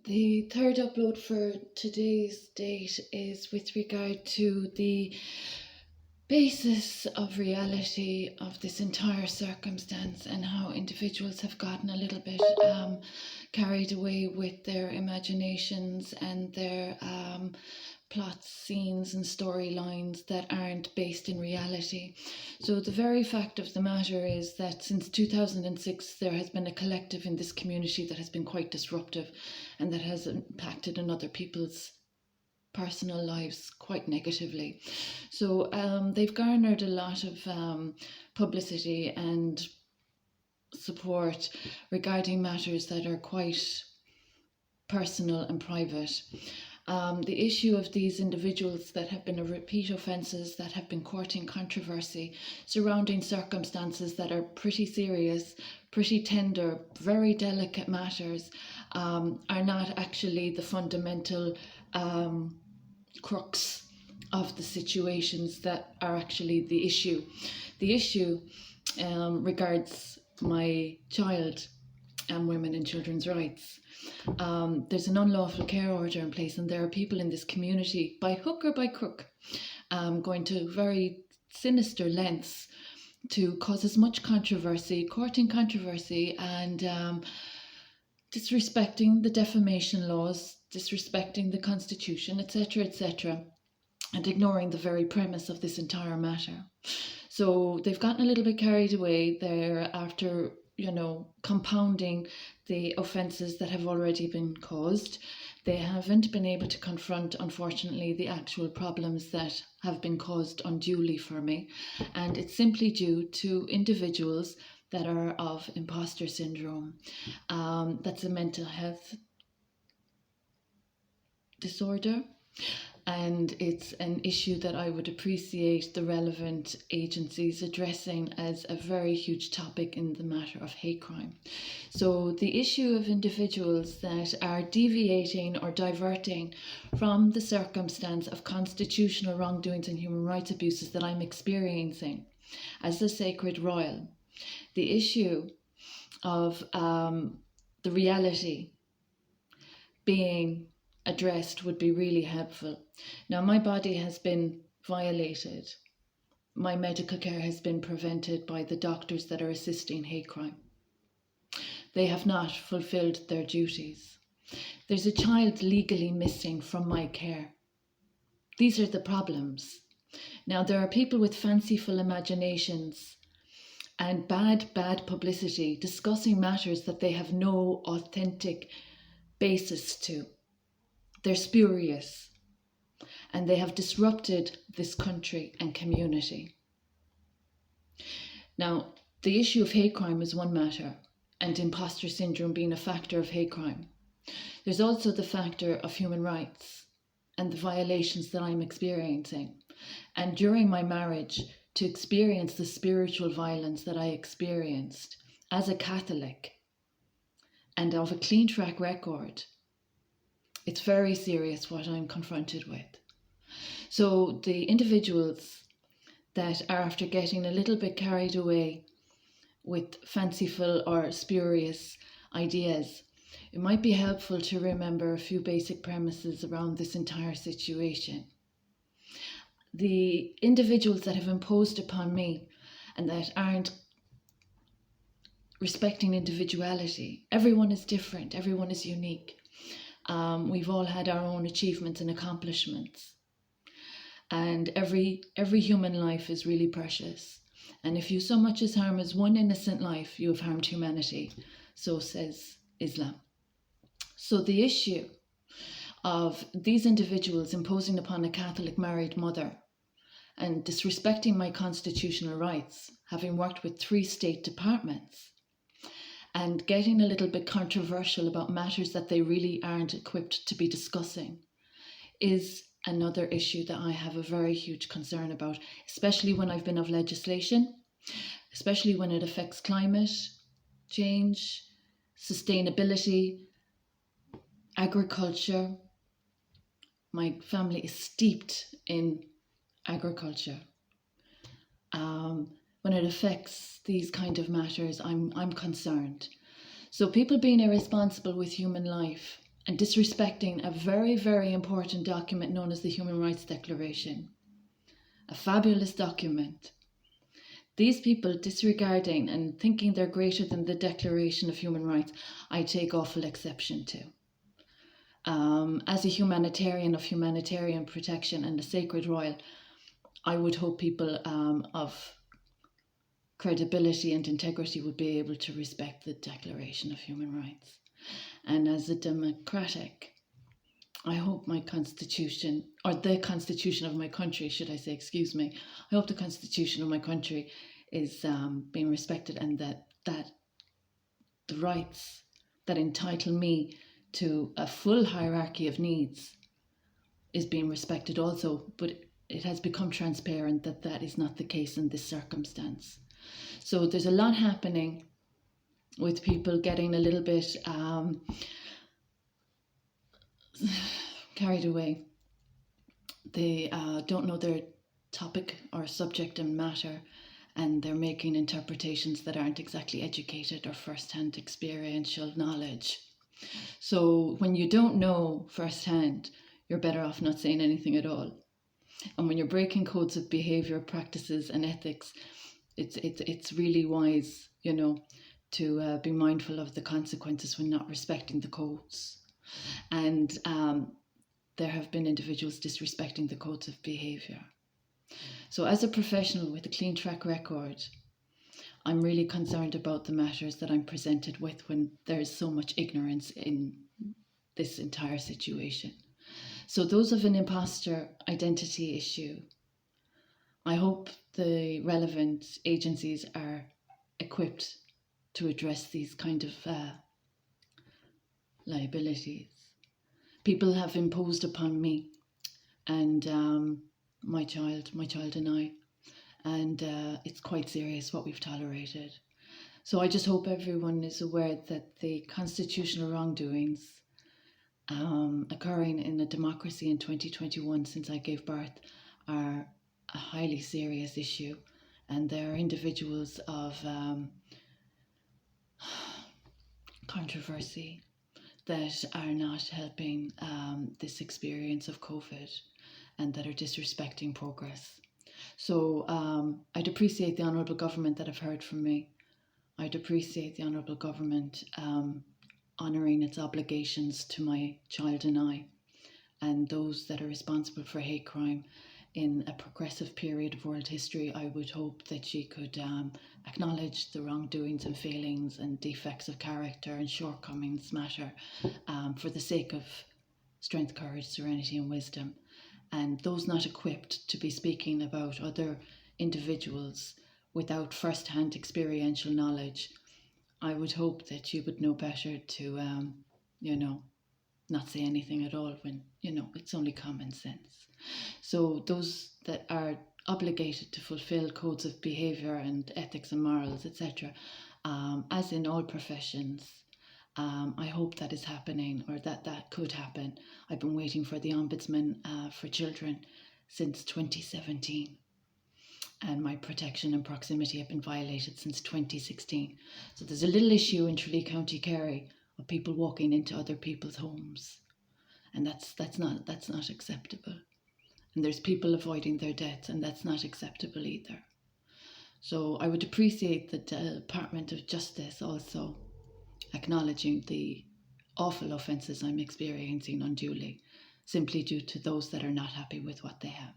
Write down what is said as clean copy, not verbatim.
The third upload for today's date is with regard to the basis of reality of this entire circumstance and how individuals have gotten a little bit carried away with their imaginations and their plots, scenes and storylines that aren't based in reality. So the very fact of the matter is that since 2006 there has been a collective in this community that has been quite disruptive and that has impacted on other people's personal lives quite negatively. So they've garnered a lot of publicity and support regarding matters that are quite personal and private. The issue of these individuals that have been repeat offences, that have been courting controversy surrounding circumstances that are pretty serious, pretty tender, very delicate matters, are not actually the fundamental crux of the situations that are actually the issue. The issue regards my child and women and children's rights. There's an unlawful care order in place, and there are people in this community, by hook or by crook, going to very sinister lengths to cause as much controversy, courting controversy, and disrespecting the defamation laws, disrespecting the Constitution, etc., etc., and ignoring the very premise of this entire matter. So they've gotten a little bit carried away there after, compounding the offences that have already been caused. They haven't been able to confront, unfortunately, the actual problems that have been caused unduly for me. And it's simply due to individuals that are of imposter syndrome. That's a mental health disorder, and it's an issue that I would appreciate the relevant agencies addressing as a very huge topic in the matter of hate crime. So the issue of individuals that are deviating or diverting from the circumstance of constitutional wrongdoings and human rights abuses that I'm experiencing as a sacred royal, the issue of the reality being addressed would be really helpful. Now, my body has been violated. My medical care has been prevented by the doctors that are assisting hate crime. They have not fulfilled their duties. There's a child legally missing from my care. These are the problems. Now, there are people with fanciful imaginations and bad publicity discussing matters that they have no authentic basis to. They're spurious, and they have disrupted this country and community. Now, the issue of hate crime is one matter, and imposter syndrome being a factor of hate crime. There's also the factor of human rights and the violations that I'm experiencing. And during my marriage, to experience the spiritual violence that I experienced as a Catholic and of a clean track record, it's very serious what I'm confronted with. So the individuals that are after getting a little bit carried away with fanciful or spurious ideas, it might be helpful to remember a few basic premises around this entire situation. The individuals that have imposed upon me and that aren't respecting individuality, everyone is different, everyone is unique. We've all had our own achievements and accomplishments, and every human life is really precious. And if you so much as harm as one innocent life, you have harmed humanity. So says Islam. So the issue of these individuals imposing upon a Catholic married mother and disrespecting my constitutional rights, having worked with 3 state departments, and getting a little bit controversial about matters that they really aren't equipped to be discussing, is another issue that I have a very huge concern about, especially when I've been of legislation, especially when it affects climate change, sustainability, agriculture. My family is steeped in agriculture. When it affects these kind of matters, I'm concerned. So people being irresponsible with human life and disrespecting a very, very important document known as the Human Rights Declaration, a fabulous document. These people disregarding and thinking they're greater than the Declaration of Human Rights, I take awful exception to. As a humanitarian of humanitarian protection and a sacred royal, I would hope people of credibility and integrity would be able to respect the Declaration of Human Rights. And as a democratic, I hope my constitution, or the constitution of my country, should I say, excuse me, I hope the constitution of my country is being respected, and that the rights that entitle me to a full hierarchy of needs is being respected also. But it has become transparent that that is not the case in this circumstance. So there's a lot happening with people getting a little bit carried away. They don't know their topic or subject and matter, and they're making interpretations that aren't exactly educated or first-hand experiential knowledge. So when you don't know firsthand, you're better off not saying anything at all. And when you're breaking codes of behavior, practices, and ethics, it's really wise, to be mindful of the consequences when not respecting the codes. And there have been individuals disrespecting the codes of behavior. So as a professional with a clean track record, I'm really concerned about the matters that I'm presented with when there is so much ignorance in this entire situation. So those of an imposter identity issue, I hope the relevant agencies are equipped to address these kind of liabilities. People have imposed upon me and my child and I, and it's quite serious what we've tolerated. So I just hope everyone is aware that the constitutional wrongdoings occurring in a democracy in 2021 since I gave birth are a highly serious issue, and there are individuals of controversy that are not helping this experience of COVID and that are disrespecting progress. So I'd appreciate the Honourable Government that have heard from me. I'd appreciate the Honourable Government honouring its obligations to my child and I, and those that are responsible for hate crime in a progressive period of world history. I would hope that she could acknowledge the wrongdoings and failings and defects of character and shortcomings matter for the sake of strength, courage, serenity and wisdom. And those not equipped to be speaking about other individuals without first-hand experiential knowledge, I would hope that you would know better to, not say anything at all when, it's only common sense. So those that are obligated to fulfill codes of behaviour and ethics and morals, etc., as in all professions, I hope that is happening, or that could happen. I've been waiting for the Ombudsman for Children since 2017. And my protection and proximity have been violated since 2016. So there's a little issue in Tralee, County Kerry, of people walking into other people's homes, and that's not acceptable. And there's people avoiding their deaths, and that's not acceptable either. So I would appreciate the Department of Justice also acknowledging the awful offences I'm experiencing unduly, simply due to those that are not happy with what they have.